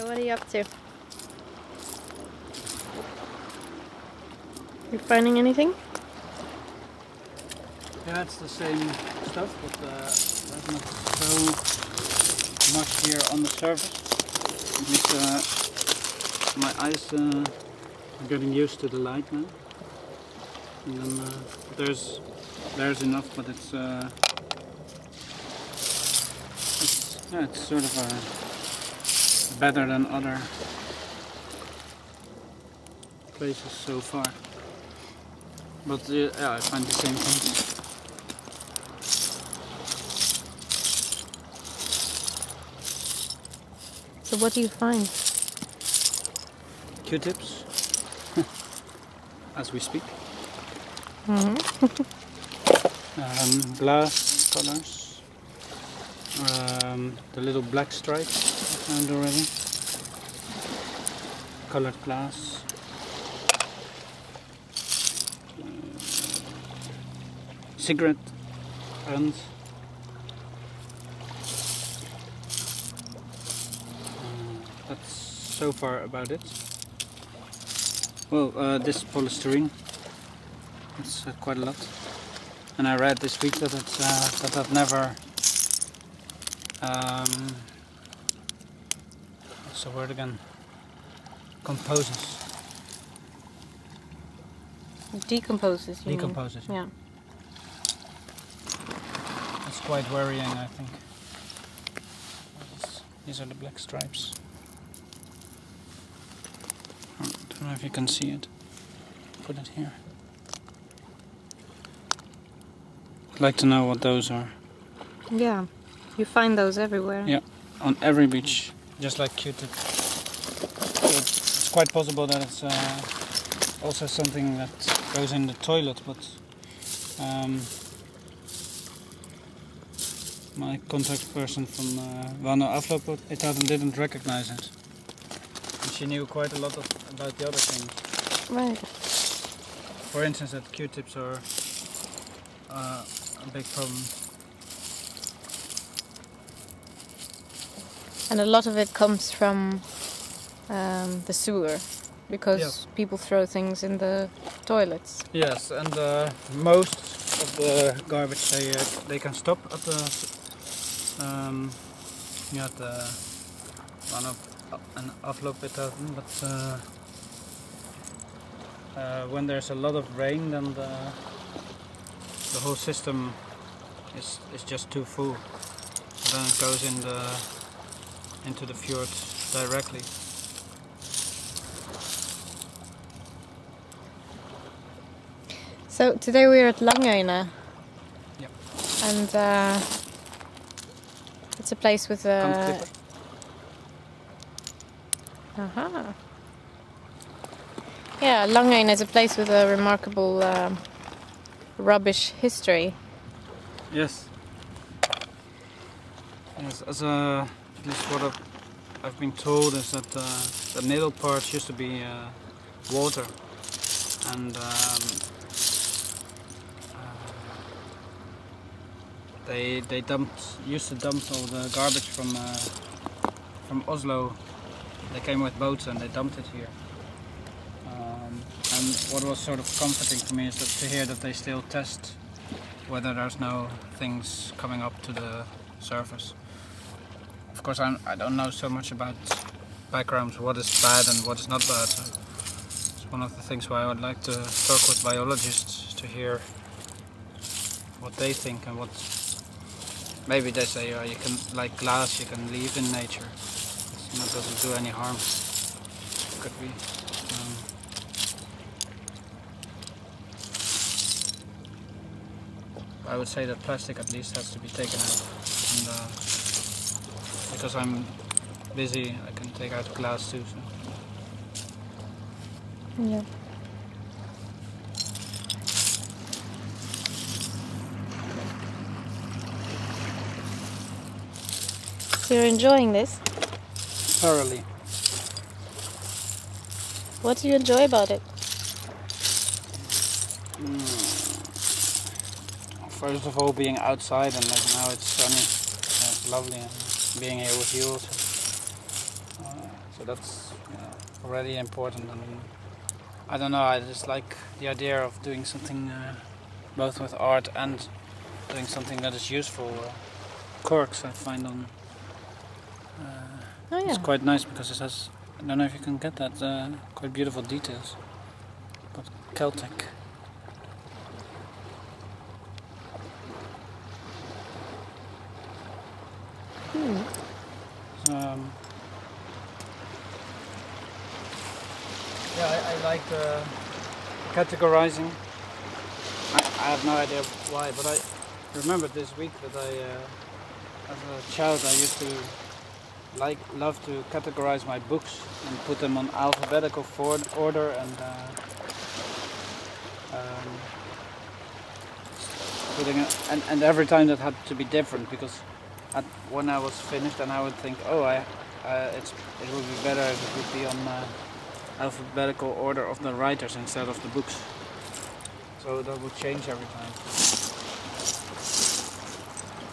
So what are you up to? You finding anything? Yeah, it's the same stuff, but there's not so much here on the surface. At least my eyes are getting used to the light now. And then there's enough, but it's sort of better than other places so far. But yeah, I find the same things. So what do you find? Q-tips, as we speak. Glass colors. The little black stripes I found already. Colored glass. Cigarette ends. That's so far about it. Well, this polystyrene, it's quite a lot. And I read this week that it's that never what's the word again? Composes. Decomposes. You Decomposes. mean? Yeah. That's quite worrying, I think. These are the black stripes. I don't know if you can see it. Put it here. I'd like to know what those are. Yeah. You find those everywhere. Yeah, on every beach, just like Q-tip. So it's quite possible that it's also something that goes in the toilet, but my contact person from Wano Afloopetaten didn't recognize it. And she knew quite a lot about the other things. Right. For instance, that Q-tips are a big problem. And a lot of it comes from the sewer, because people throw things in the toilets. Yes, and most of the garbage they can stop at the one of an afloopetaten, but when there's a lot of rain, then the whole system is just too full. So then it goes into the fjord directly. So today we're at Langøyene. Yep. And it's a place with a... Yeah, Langøyene is a place with a remarkable rubbish history. Yes. Yes, at least what I've been told is that the middle part used to be water, and they used to dump all the garbage from Oslo. They came with boats and they dumped it here. And what was sort of comforting to me is to hear that they still test whether there's no things coming up to the surface. Of course, I don't know so much about backgrounds, what is bad and what is not bad. So it's one of the things why I would like to talk with biologists to hear what they think and what. Maybe they say you can, like glass, you can leave in nature. It doesn't do any harm. Could be. I would say that plastic at least has to be taken out. And, because I'm busy, I can take out glass too. So. Yeah. So you're enjoying this? Thoroughly. What do you enjoy about it? First of all, being outside, and like now it's sunny, it's lovely, and being here with you also. So that's already important. And I don't know, I just like the idea of doing something both with art and doing something that is useful. Corks I find on Oh yeah. it's quite nice because it has, I don't know if you can get that, quite beautiful details, but Celtic. Yeah, I like categorizing. I have no idea why, but I remember this week that as a child, I used to love to categorize my books and put them on alphabetical order, and and every time that had to be different, because when I was finished, and I would think, oh, it would be better if it would be on alphabetical order of the writers instead of the books. So that would change every time.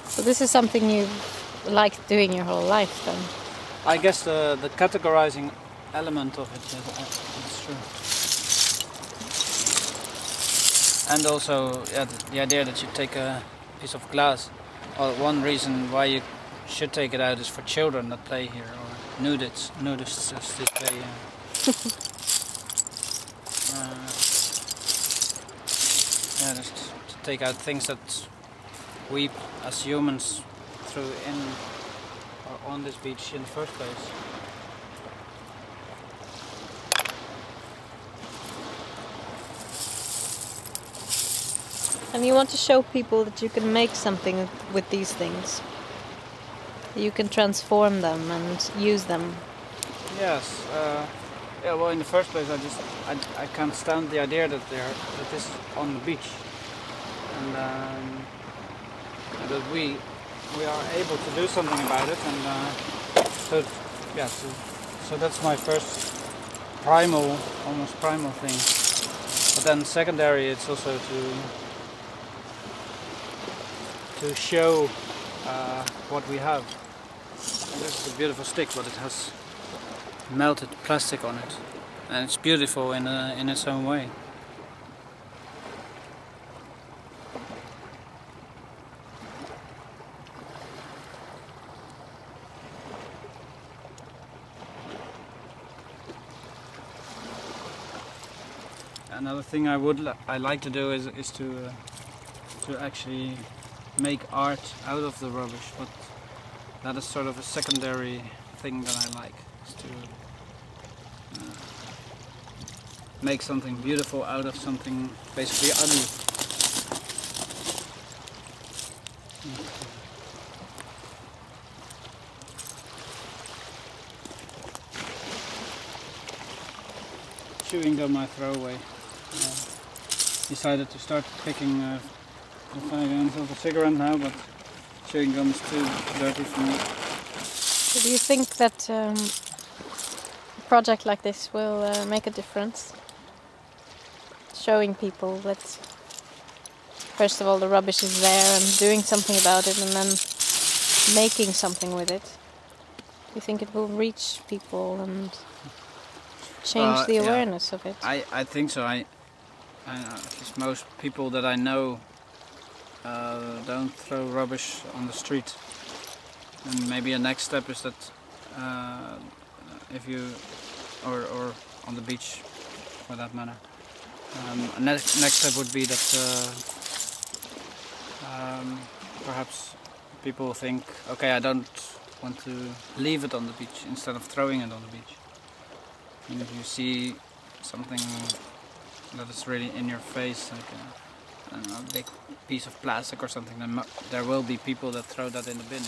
So this is something you've liked doing your whole life then? I guess the categorizing element of it is true. And also, yeah, the idea that you take a piece of glass. Well, one reason why you should take it out is for children that play here, or nudists as they play. Yeah, just to take out things that we as humans threw in or on this beach in the first place. And you want to show people that you can make something with these things. You can transform them and use them. Yes. Yeah. Well, in the first place, I can't stand the idea that this is on the beach, and that we are able to do something about it. And so yeah. So that's my first almost primal thing. But then secondary, it's also to show what we have. And this is a beautiful stick, but it has melted plastic on it, and it's beautiful in its own way. Another thing I like to do is to actually make art out of the rubbish, but that is sort of a secondary thing that I like, is to make something beautiful out of something basically ugly. Chewing gum I throw away. Decided to start picking if I have a cigarette now, but chewing gum is too dirty for me. So do you think that a project like this will make a difference? Showing people that first of all the rubbish is there and doing something about it, and then making something with it. Do you think it will reach people and change the awareness of it? I think so. At least most people that I know don't throw rubbish on the street. And maybe a next step is that if you, or on the beach for that matter. Next step would be that perhaps people think, okay, I don't want to leave it on the beach instead of throwing it on the beach. And if you see something that is really in your face, like I don't know, a big piece of plastic or something, then there will be people that throw that in the bin.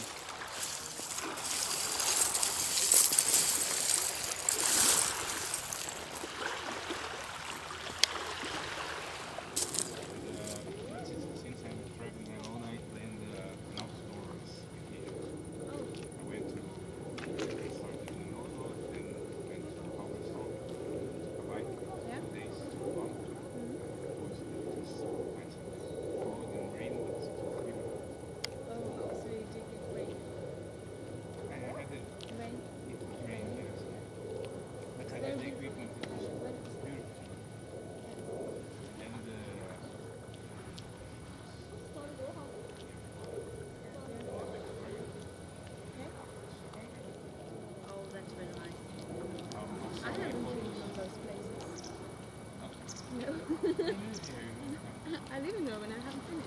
I live in Norway and I haven't seen it.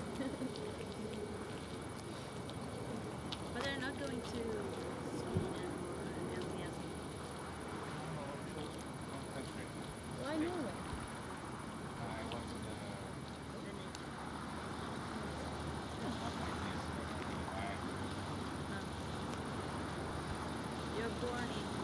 But they're not going to Sweden or Norway. Why Norway? I went to the You're born in